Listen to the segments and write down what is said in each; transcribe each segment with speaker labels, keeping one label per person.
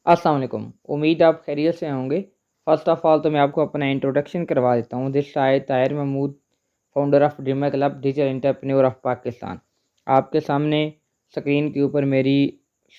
Speaker 1: अस्सलाम वालेकुम। उम्मीद आप खैरियत से होंगे। फ़र्स्ट ऑफ़ ऑल तो मैं आपको अपना इंट्रोडक्शन करवा देता हूँ। This side Tahir Mahmood, founder of Dreamer Club, digital entrepreneur of Pakistan. आपके सामने स्क्रीन के ऊपर मेरी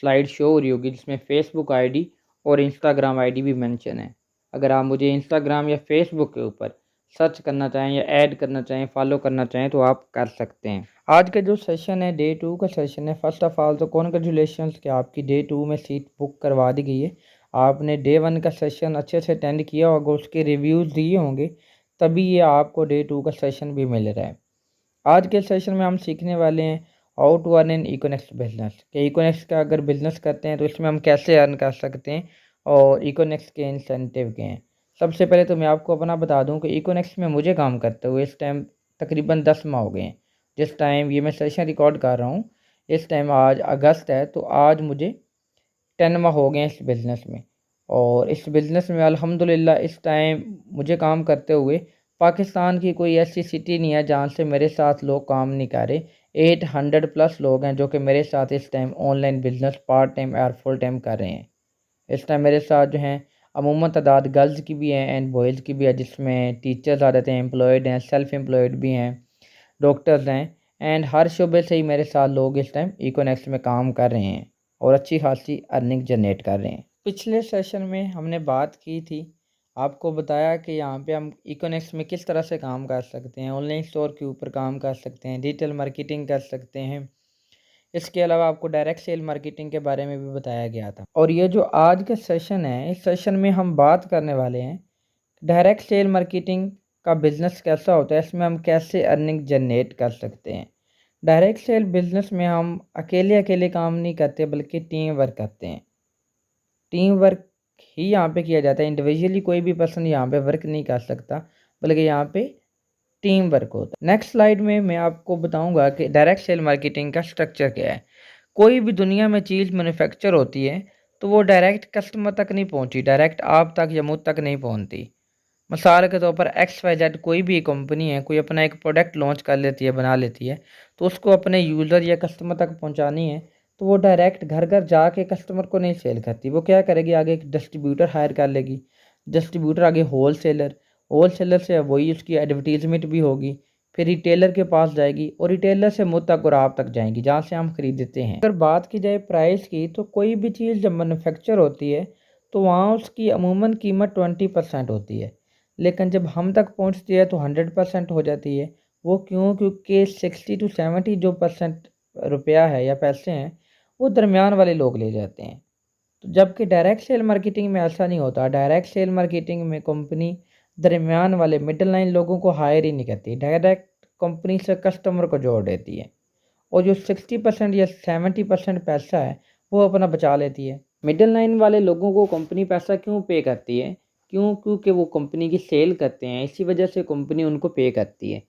Speaker 1: स्लाइड शो हो रही होगी जिसमें फ़ेसबुक आईडी और इंस्टाग्राम आईडी भी मेंशन है। अगर आप मुझे इंस्टाग्राम या फ़ेसबुक के ऊपर सर्च करना चाहें या ऐड करना चाहें, फ़ॉलो करना चाहें तो आप कर सकते हैं। आज का जो सेशन है डे 2 का सेशन है। फ़र्स्ट ऑफ़ ऑल तो कॉन्ग्रेचुलेशंस कि आपकी डे 2 में सीट बुक करवा दी गई है। आपने डे 1 का सेशन अच्छे से अटेंड किया होगा, उसके रिव्यूज़ दिए होंगे, तभी ये आपको डे 2 का सेशन भी मिल रहा है। आज के सेशन में हम सीखने वाले हैं how to earn in Econex business, कि इकोनेक्स का अगर बिजनेस करते हैं तो इसमें हम कैसे अर्न कर सकते हैं और इकोनेक्स के इंसेंटिव के हैं। सबसे पहले तो मैं आपको अपना बता दूं कि इकोनेक्स में मुझे काम करते हुए इस टाइम तकरीबन 10 माह हो गए हैं। जिस टाइम ये मैं सेशन रिकॉर्ड कर रहा हूँ, इस टाइम आज अगस्त है, तो आज मुझे 10 माह हो गए हैं इस बिज़नेस में। और इस बिज़नेस में अल्हम्दुलिल्लाह इस टाइम मुझे काम करते हुए पाकिस्तान की कोई ऐसी सिटी नहीं है जहाँ से मेरे साथ लोग काम नहीं कर रहे। 800 प्लस लोग हैं जो कि मेरे साथ इस time online business part time और फुल टाइम कर रहे हैं। इस टाइम मेरे साथ जो हैं अमूमन तादाद गर्ल्स की भी है एंड बॉयज़ की भी है, जिसमें टीचर्स आ जाते हैं, एम्प्लॉयड हैं, सेल्फ एम्प्लॉयड भी हैं, डॉक्टर्स हैं, एंड हर शोबे से ही मेरे साथ लोग इस टाइम इकोनेक्स में काम कर रहे हैं और अच्छी खासी अर्निंग जनरेट कर रहे हैं। पिछले सेशन में हमने बात की थी, आपको बताया कि यहाँ पे हम इकोनेक्स में किस तरह से काम कर सकते हैं, ऑनलाइन स्टोर के ऊपर काम कर सकते हैं, डिजिटल मार्केटिंग कर सकते हैं। इसके अलावा आपको डायरेक्ट सेल मार्केटिंग के बारे में भी बताया गया था। और ये जो आज का सेशन है, इस सेशन में हम बात करने वाले हैं डायरेक्ट सेल मार्केटिंग का बिज़नेस कैसा होता है, इसमें हम कैसे अर्निंग जनरेट कर सकते हैं। डायरेक्ट सेल बिज़नेस में हम अकेले अकेले काम नहीं करते बल्कि टीम वर्क करते हैं। टीम वर्क ही यहाँ पे किया जाता है। इंडिविजुअली कोई भी पर्सन यहाँ पे वर्क नहीं कर सकता, बल्कि यहाँ पे टीम वर्क होता है। नेक्स्ट स्लाइड में मैं आपको बताऊंगा कि डायरेक्ट सेल मार्केटिंग का स्ट्रक्चर क्या है। कोई भी दुनिया में चीज़ मैन्युफैक्चर होती है तो वो डायरेक्ट कस्टमर तक नहीं पहुँची, डायरेक्ट आप तक या मुझ तक नहीं पहुँचती। मिसाल के तौर पर XYZ कोई भी कंपनी है, कोई अपना एक प्रोडक्ट लॉन्च कर लेती है, बना लेती है, तो उसको अपने यूज़र या कस्टमर तक पहुंचानी है तो वो डायरेक्ट घर घर जाके कस्टमर को नहीं सेल करती। वो क्या करेगी, आगे एक डिस्ट्रीब्यूटर हायर कर लेगी, डिस्ट्रीब्यूटर आगे होलसेलर, होलसेलर से वही उसकी एडवर्टीजमेंट भी होगी, फिर रिटेलर के पास जाएगी और रिटेलर से मुझ तक और आप तक जाएंगी जहाँ से हम खरीदते हैं। अगर बात की जाए प्राइस की, तो कोई भी चीज़ जब मैन्युफैक्चर होती है तो वहाँ उसकी अमूमन कीमत 20% होती है, लेकिन जब हम तक पहुंचती है तो 100% हो जाती है। वो क्यों? क्योंकि 60 to 70 जो परसेंट रुपया है या पैसे हैं वो दरमियान वाले लोग ले जाते हैं। तो जबकि डायरेक्ट सेल मार्केटिंग में ऐसा नहीं होता। डायरेक्ट सेल मार्केटिंग में कंपनी दरमियान वाले मिडल लाइन लोगों को हायर ही नहीं करती, डायरेक्ट कंपनी से कस्टमर को जोड़ देती है और जो 60% या 70% पैसा है वो अपना बचा लेती है। मिडिल लाइन वाले लोगों को कंपनी पैसा क्यों पे करती है? क्योंकि वो कंपनी की सेल करते हैं, इसी वजह से कंपनी उनको पे करती है।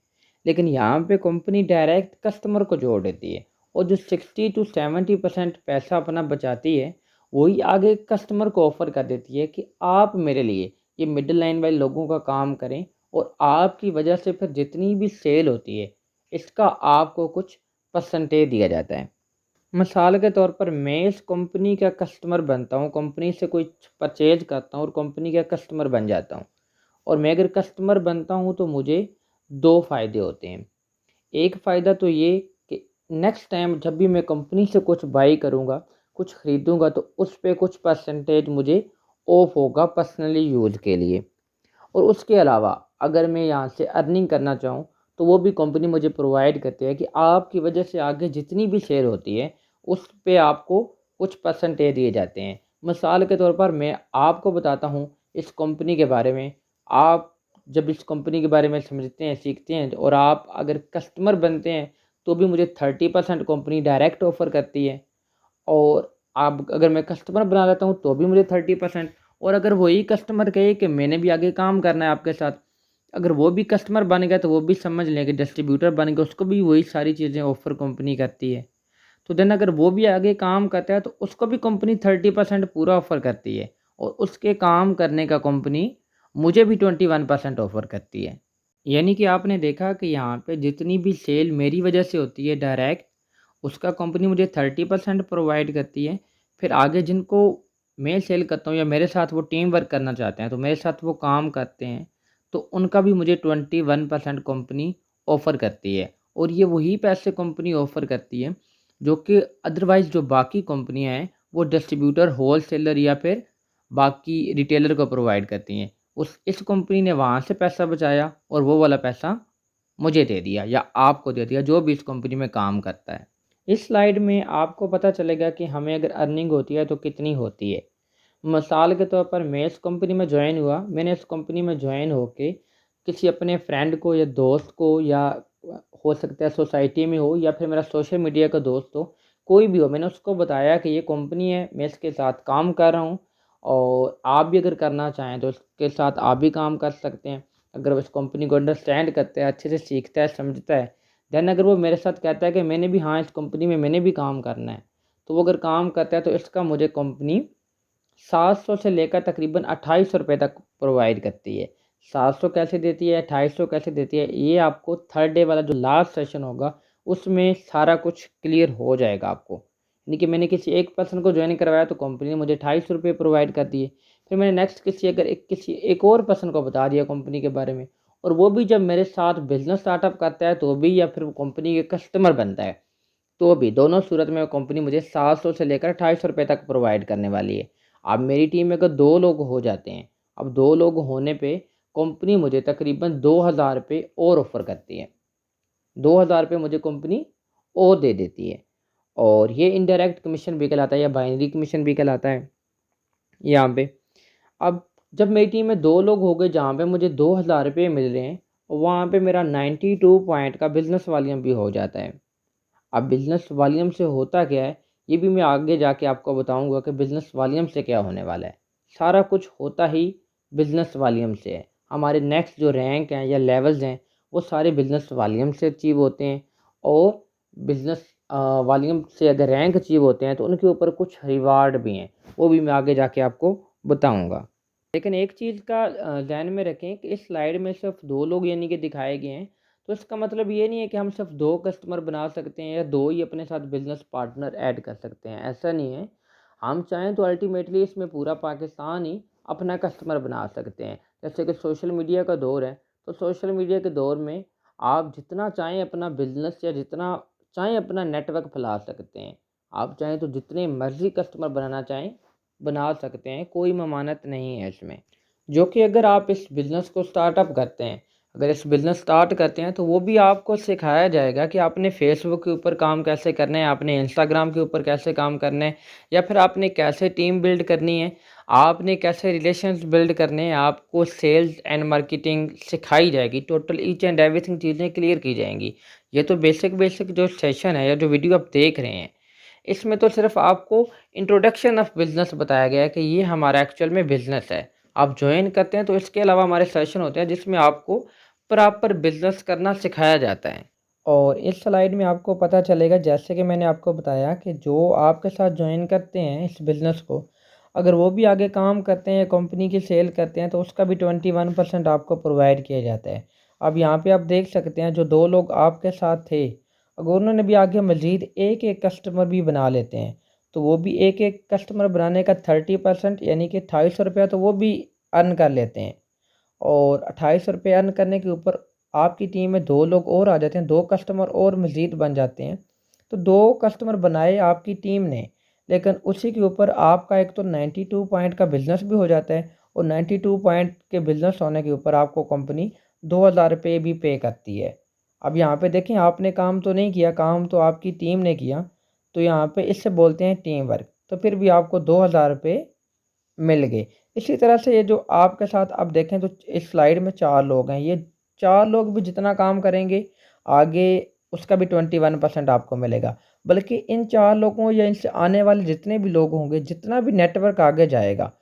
Speaker 1: लेकिन यहाँ पे कंपनी डायरेक्ट कस्टमर को जोड़ देती है और जो 60 to 70% पैसा अपना बचाती है वही आगे कस्टमर को ऑफर कर देती है कि आप मेरे लिए ये मिडिल लाइन वाले लोगों का काम करें और आपकी वजह से फिर जितनी भी सेल होती है इसका आपको कुछ परसेंटेज दिया जाता है। मिसाल के तौर पर मैं इस कंपनी का कस्टमर बनता हूँ, कंपनी से कोई परचेज करता हूँ और कंपनी का कस्टमर बन जाता हूँ। और मैं अगर कस्टमर बनता हूँ तो मुझे दो फ़ायदे होते हैं। एक फ़ायदा तो ये कि नेक्स्ट टाइम जब भी मैं कंपनी से कुछ बाई करूँगा, कुछ ख़रीदूँगा, तो उस पे कुछ परसेंटेज मुझे ऑफ होगा पर्सनली यूज़ के लिए। और उसके अलावा अगर मैं यहाँ से अर्निंग करना चाहूँ तो वो भी कंपनी मुझे प्रोवाइड करती है कि आपकी वजह से आगे जितनी भी सेल होती है उस पे आपको कुछ परसेंटेज दिए जाते हैं। मिसाल के तौर पर मैं आपको बताता हूँ इस कंपनी के बारे में। आप जब इस कंपनी के बारे में समझते हैं, सीखते हैं और आप अगर कस्टमर बनते हैं तो भी मुझे 30% कंपनी डायरेक्ट ऑफ़र करती है। और आप अगर मैं कस्टमर बना लेता हूँ तो भी मुझे 30%। और अगर वही कस्टमर कहे कि मैंने भी आगे काम करना है आपके साथ, अगर वो भी कस्टमर बन गया तो वो भी समझ लें कि डिस्ट्रीब्यूटर बन गया, उसको भी वही सारी चीज़ें ऑफ़र कंपनी करती है। तो देन अगर वो भी आगे काम करता है तो उसको भी कंपनी 30% पूरा ऑफ़र करती है और उसके काम करने का कंपनी मुझे भी 21% ऑफ़र करती है। यानी कि आपने देखा कि यहाँ पे जितनी भी सेल मेरी वजह से होती है डायरेक्ट, उसका कंपनी मुझे 30% प्रोवाइड करती है। फिर आगे जिनको मैं सेल करता हूँ या मेरे साथ वो टीम वर्क करना चाहते हैं, तो मेरे साथ वो काम करते हैं, तो उनका भी मुझे 21% कंपनी ऑफ़र करती है। और ये वही पैसे कंपनी ऑफ़र करती है जो कि अदरवाइज़ जो बाकी कंपनियां हैं वो डिस्ट्रीब्यूटर, होलसेलर या फिर बाकी रिटेलर को प्रोवाइड करती हैं। उस इस कंपनी ने वहाँ से पैसा बचाया और वो वाला पैसा मुझे दे दिया या आपको दे दिया, जो भी इस कंपनी में काम करता है। इस स्लाइड में आपको पता चलेगा कि हमें अगर अर्निंग होती है तो कितनी होती है। मिसाल के तौर पर मैं इस कंपनी में ज्वाइन हुआ, मैंने इस कंपनी में ज्वाइन होके किसी अपने फ्रेंड को या दोस्त को, या हो सकता है सोसाइटी में हो या फिर मेरा सोशल मीडिया का दोस्त हो, कोई भी हो, मैंने उसको बताया कि ये कंपनी है, मैं इसके साथ काम कर रहा हूँ और आप भी अगर करना चाहें तो इसके साथ आप भी काम कर सकते हैं। अगर वो इस कंपनी को अंडरस्टैंड करता है, अच्छे से सीखता है, समझता है, देन अगर वो मेरे साथ कहता है कि मैंने भी, हाँ, इस कंपनी में मैंने भी काम करना है, तो वो अगर काम करता है तो इसका मुझे कंपनी 700 से लेकर तकरीबन 2800 रुपये तक प्रोवाइड करती है। 700 कैसे देती है, 2800 कैसे देती है, ये आपको थर्ड डे वाला जो लास्ट सेशन होगा उसमें सारा कुछ क्लियर हो जाएगा आपको। यानी कि मैंने किसी एक पर्सन को ज्वाइन करवाया तो कंपनी ने मुझे 2800 रुपये प्रोवाइड कर दिए। फिर मैंने नेक्स्ट किसी एक और पर्सन को बता दिया कंपनी के बारे में, और वो भी जब मेरे साथ बिजनेस स्टार्टअप करता है तो भी, या फिर वो कंपनी के कस्टमर बनता है तो भी, दोनों सूरत में कंपनी मुझे 700 से लेकर 2800 रुपये तक प्रोवाइड करने वाली है। अब मेरी टीम में अगर 2 लोग हो जाते हैं, अब 2 लोग होने पे कंपनी मुझे तकरीबन 2000 रुपये और ऑफ़र करती है। 2000 रुपये मुझे कंपनी और दे देती है, और ये इनडायरेक्ट कमीशन भी कहलाता है या बाइनरी कमीशन भी कहलाता है यहाँ पे। अब जब मेरी टीम में 2 लोग हो गए जहाँ पे मुझे 2000 रुपये मिल रहे हैं, वहाँ पे मेरा 92 पॉइंट का बिजनेस वॉल्यूम भी हो जाता है। अब बिज़नेस वॉल्यूम से होता क्या है, ये भी मैं आगे जाके आपको बताऊंगा कि बिज़नेस वॉल्यूम से क्या होने वाला है। सारा कुछ होता ही बिज़नेस वॉल्यूम से है। हमारे नेक्स्ट जो रैंक हैं या लेवल्स हैं वो सारे बिज़नेस वॉल्यूम से अचीव होते हैं, और बिज़नेस वॉल्यूम से अगर रैंक अचीव होते हैं तो उनके ऊपर कुछ रिवार्ड भी हैं, वो भी मैं आगे जाके आपको बताऊँगा। लेकिन एक चीज़ का ध्यान में रखें कि इस स्लाइड में सिर्फ 2 लोग यानी कि दिखाए गए हैं, तो इसका मतलब ये नहीं है कि हम सिर्फ 2 कस्टमर बना सकते हैं या 2 ही अपने साथ बिजनेस पार्टनर ऐड कर सकते हैं, ऐसा नहीं है। हम चाहें तो अल्टीमेटली इसमें पूरा पाकिस्तान ही अपना कस्टमर बना सकते हैं। जैसे कि सोशल मीडिया का दौर है, तो सोशल मीडिया के दौर में आप जितना चाहें अपना बिजनेस या जितना चाहें अपना नेटवर्क फैला सकते हैं। आप चाहें तो जितने मर्ज़ी कस्टमर बनाना चाहें बना सकते हैं, कोई ममानत नहीं है इसमें। जो कि अगर आप इस बिज़नेस को स्टार्टअप करते हैं, अगर इस बिज़नेस स्टार्ट करते हैं तो वो भी आपको सिखाया जाएगा कि आपने फेसबुक के ऊपर काम कैसे करना है, आपने इंस्टाग्राम के ऊपर कैसे काम करना है, या फिर आपने कैसे टीम बिल्ड करनी है, आपने कैसे रिलेशंस बिल्ड करने हैं, आपको सेल्स एंड मार्केटिंग सिखाई जाएगी। टोटल ईच एंड एवरीथिंग चीज़ें क्लियर की जाएंगी। ये तो बेसिक बेसिक जो सेशन है या जो वीडियो आप देख रहे हैं, इसमें तो सिर्फ आपको इंट्रोडक्शन ऑफ बिज़नेस बताया गया है कि ये हमारा एक्चुअल में बिज़नेस है। आप ज्वाइन करते हैं तो इसके अलावा हमारे सेशन होते हैं जिसमें आपको प्रॉपर बिज़नेस करना सिखाया जाता है। और इस स्लाइड में आपको पता चलेगा, जैसे कि मैंने आपको बताया, कि जो आपके साथ ज्वाइन करते हैं इस बिज़नेस को, अगर वो भी आगे काम करते हैं या कंपनी की सेल करते हैं तो उसका भी 21% आपको प्रोवाइड किया जाता है। अब यहाँ पे आप देख सकते हैं जो 2 लोग आपके साथ थे, अगर उन्होंने भी आगे मज़ीद एक एक कस्टमर भी बना लेते हैं तो वो भी एक एक कस्टमर बनाने का 30% यानी कि 2800 रुपया तो वो भी अर्न कर लेते हैं। और 2800 रुपये अर्न करने के ऊपर आपकी टीम में 2 लोग और आ जाते हैं, 2 कस्टमर और मज़ीद बन जाते हैं। तो 2 कस्टमर बनाए आपकी टीम ने, लेकिन उसी के ऊपर आपका एक तो 92 पॉइंट का बिज़नेस भी हो जाता है, और 92 पॉइंट के बिज़नेस होने के ऊपर आपको कंपनी 2000 रुपये भी पे करती है। अब यहाँ पे देखें, आपने काम तो नहीं किया, काम तो आपकी टीम ने किया, तो यहाँ पे इससे बोलते हैं टीम वर्क। तो फिर भी आपको 2000 रुपये मिल गए। इसी तरह से ये जो आपके साथ अब देखें तो इस स्लाइड में 4 लोग हैं, ये 4 लोग भी जितना काम करेंगे आगे उसका भी 21% आपको मिलेगा। बल्कि इन 4 लोगों या इनसे आने वाले जितने भी लोग होंगे, जितना भी नेटवर्क आगे जाएगा,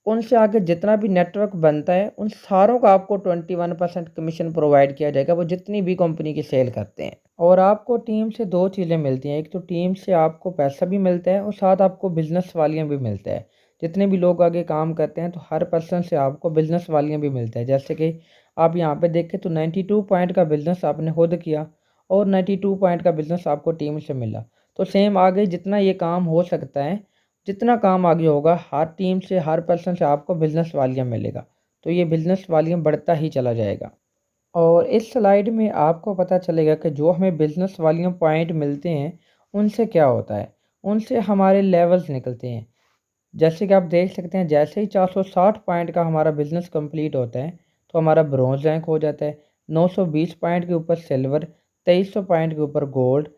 Speaker 1: उनसे आगे जितना भी नेटवर्क बनता है, उन सारों का आपको 21% कमीशन प्रोवाइड किया जाएगा, वो जितनी भी कंपनी की सेल करते हैं। और आपको टीम से 2 चीज़ें मिलती हैं, एक तो टीम से आपको पैसा भी मिलता है और साथ आपको बिज़नेस वॉल्यूम भी मिलता है। जितने भी लोग आगे काम करते हैं तो हर पर्सन से आपको बिज़नेस वॉल्यूम भी मिलता है। जैसे कि आप यहाँ पे देखें तो 92 पॉइंट का बिज़नेस आपने खुद किया और 92 पॉइंट का बिज़नेस आपको टीम से मिला। तो सेम आगे जितना ये काम हो सकता है, जितना काम आगे होगा हर टीम से, हर पर्सन से आपको बिज़नेस वॉल्यूम मिलेगा, तो ये बिज़नेस वॉल्यूम बढ़ता ही चला जाएगा। और इस स्लाइड में आपको पता चलेगा कि जो हमें बिज़नेस वॉल्यूम पॉइंट मिलते हैं उनसे क्या होता है, उनसे हमारे लेवल्स निकलते हैं। जैसे कि आप देख सकते हैं, जैसे ही 460 पॉइंट का हमारा बिज़नेस कंप्लीट होता है तो हमारा ब्रॉन्ज रैंक हो जाता है। 920 पॉइंट के ऊपर सिल्वर, 2300 पॉइंट के ऊपर गोल्ड,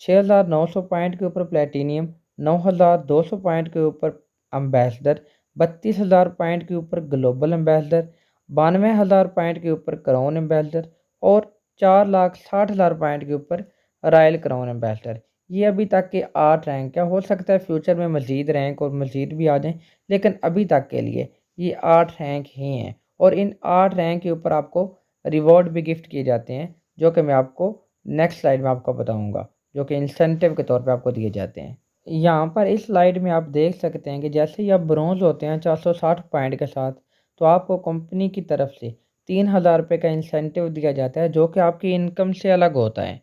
Speaker 1: 6900 पॉइंट के ऊपर प्लेटिनियम, 9200 पॉइंट के ऊपर अम्बेसडर, 32,000 पॉइंट के ऊपर ग्लोबल एम्बेसडर, 92,000 पॉइंट के ऊपर क्राउन एम्बेसडर और 4,60,000 पॉइंट के ऊपर रॉयल क्राउन एम्बेसडर। ये अभी तक के 8 रैंक है। हो सकता है फ्यूचर में मज़ीद रैंक और मज़ीद भी आ जाएँ, लेकिन अभी तक के लिए ये 8 रैंक ही हैं। और इन 8 रैंक के ऊपर आपको रिवॉर्ड भी गिफ्ट किए जाते हैं, जो कि मैं आपको नेक्स्ट स्लाइड में आपको बताऊंगा, जो कि इंसेंटिव के तौर पे आपको दिए जाते हैं। यहाँ पर इस स्लाइड में आप देख सकते हैं कि जैसे ही आप ब्रॉन्ज होते हैं 460 पॉइंट के साथ, तो आपको कंपनी की तरफ से 3,000 रुपये का इंसेंटिव दिया जाता है, जो कि आपकी इनकम से अलग होता है।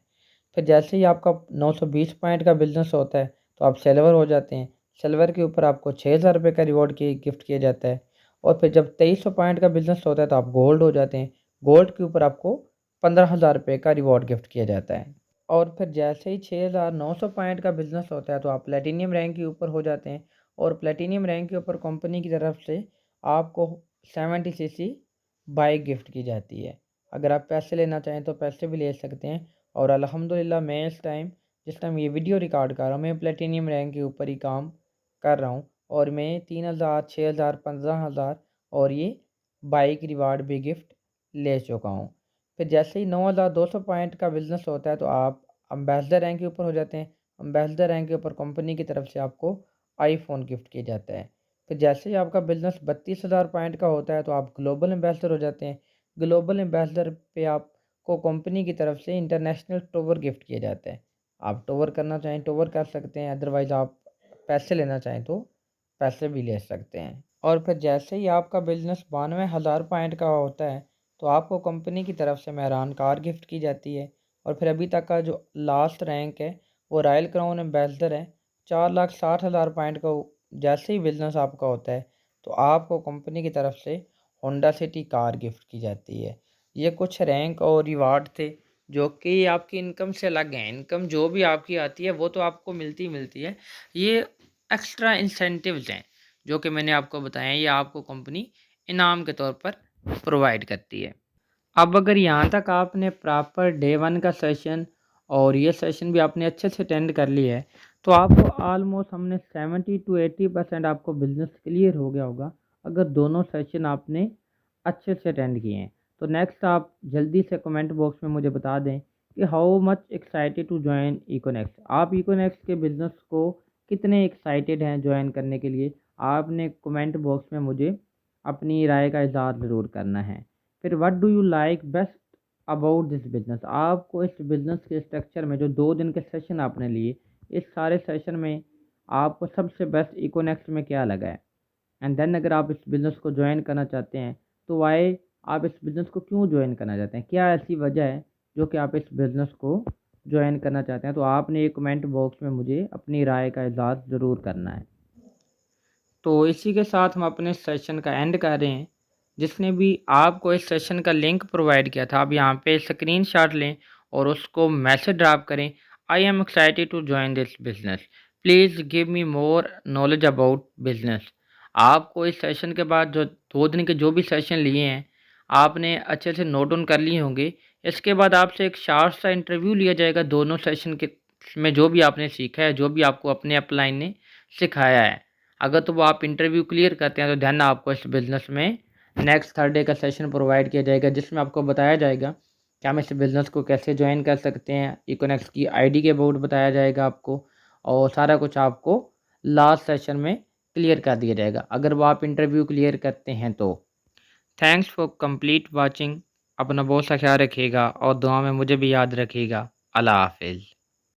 Speaker 1: फिर जैसे ही आपका 920 पॉइंट का बिज़नेस होता है तो आप सिल्वर हो जाते हैं। सिल्वर के ऊपर आपको 6,000 रुपये का रिवॉर्ड की गिफ्ट किया जाता है। और फिर जब 2300 पॉइंट का बिज़नेस होता है तो आप गोल्ड हो जाते हैं। गोल्ड के ऊपर आपको 15,000 रुपये का रिवॉर्ड गिफ्ट किया जाता है। और फिर जैसे ही 6,900 पॉइंट का बिज़नेस होता है तो आप प्लेटिनियम रैंक के ऊपर हो जाते हैं। और प्लेटिनियम रैंक के ऊपर कंपनी की तरफ से आपको 70 सीसी बाइक गिफ्ट की जाती है। अगर आप पैसे लेना चाहें तो पैसे भी ले सकते हैं। और अल्हम्दुलिल्लाह मैं जिस टाइम ये वीडियो रिकॉर्ड कर रहा हूँ, मैं प्लेटिनियम रैंक के ऊपर ही काम कर रहा हूँ। और मैं 3,000, 6,000, 15,000 और ये बाइक रिवार्ड भी गिफ्ट ले चुका हूँ। फिर जैसे ही 9,200 पॉइंट का बिज़नेस होता है तो आप अम्बेसडर रैंक के ऊपर हो जाते हैं। अम्बेसडर रैंक के ऊपर कंपनी की तरफ से आपको आईफोन गिफ्ट किया जाता है। फिर जैसे ही आपका बिज़नेस 32,000 पॉइंट का होता है तो आप ग्लोबल एम्बेसडर हो जाते हैं। ग्लोबल एम्बेसडर पे आपको कंपनी की तरफ से इंटरनेशनल टूर गिफ्ट किया जाता है। आप टूर करना चाहें टूर कर सकते हैं, अदरवाइज़ आप पैसे लेना चाहें तो पैसे भी ले सकते हैं। और फिर जैसे ही आपका बिज़नेस 92,000 पॉइंट का होता है तो आपको कंपनी की तरफ से मेहरान कार गिफ्ट की जाती है। और फिर अभी तक का जो लास्ट रैंक है वो रॉयल क्राउन एम्बेसडर है। 4,60,000 पॉइंट का जैसे ही बिज़नेस आपका होता है तो आपको कंपनी की तरफ से होंडा सिटी कार गिफ्ट की जाती है। ये कुछ रैंक और रिवार्ड थे जो कि आपकी इनकम से अलग हैं। इनकम जो भी आपकी आती है वो तो आपको मिलती ही मिलती है। ये एक्स्ट्रा इंसेंटिव्स हैं जो कि मैंने आपको बताया, ये आपको कंपनी इनाम के तौर पर प्रोवाइड करती है। अब अगर यहाँ तक आपने प्रॉपर डे 1 का सेशन और ये सेशन भी आपने अच्छे से अटेंड कर लिया है तो आपको ऑलमोस्ट हमने 70 to 80% आपको बिज़नेस क्लियर हो गया होगा, अगर दोनों सेशन आपने अच्छे से अटेंड किए हैं। तो नेक्स्ट आप जल्दी से कमेंट बॉक्स में मुझे बता दें कि how much excited to join Econex. आप इकोनेक्स के बिज़नेस को कितने एक्साइटेड हैं ज्वाइन करने के लिए। आपने कमेंट बॉक्स में मुझे अपनी राय का इज़हार ज़रूर करना है। फिर what do you like best about this business. आपको इस बिज़नेस के स्ट्रक्चर में जो 2 दिन के सेशन आपने लिए, इस सारे सेशन में आपको सबसे बेस्ट इकोनेक्स में क्या लगा है। एंड देन अगर आप इस बिज़नेस को ज्वाइन करना चाहते हैं तो वाई आप इस बिज़नेस को क्यों ज्वाइन करना चाहते हैं, क्या ऐसी वजह है जो कि आप इस बिज़नेस को ज्वाइन करना चाहते हैं। तो आपने ये कमेंट बॉक्स में मुझे अपनी राय का इज़हार ज़रूर करना है। तो इसी के साथ हम अपने सेशन का एंड कर रहे हैं। जिसने भी आपको इस सेशन का लिंक प्रोवाइड किया था, आप यहाँ पे स्क्रीनशॉट लें और उसको मैसेज ड्रॉप करें, I am excited to join this business, please give me more knowledge about business. आपको इस सेशन के बाद जो 2 दिन के जो भी सेशन लिए हैं आपने अच्छे से नोट डाउन कर लिए होंगे। इसके बाद आपसे एक शॉर्ट सा इंटरव्यू लिया जाएगा दोनों सेशन के में, जो भी आपने सीखा है, जो भी आपको अपने अपलाइन ने सिखाया है। अगर तो वो आप इंटरव्यू क्लियर करते हैं तो देन आपको इस बिज़नेस में नेक्स्ट थर्सडे का सेशन प्रोवाइड किया जाएगा, जिसमें आपको बताया जाएगा कि हम इस बिज़नेस को कैसे ज्वाइन कर सकते हैं। इकोनेक्स की आईडी के अबाउट बताया जाएगा आपको और सारा कुछ आपको लास्ट सेशन में क्लियर कर दिया जाएगा, अगर वो आप इंटरव्यू क्लियर करते हैं तो। Thanks for complete watching. अपना बहुत सा ख्याल रखिएगा और दुआ में मुझे भी याद रखिएगा। अल्लाह हाफिज़।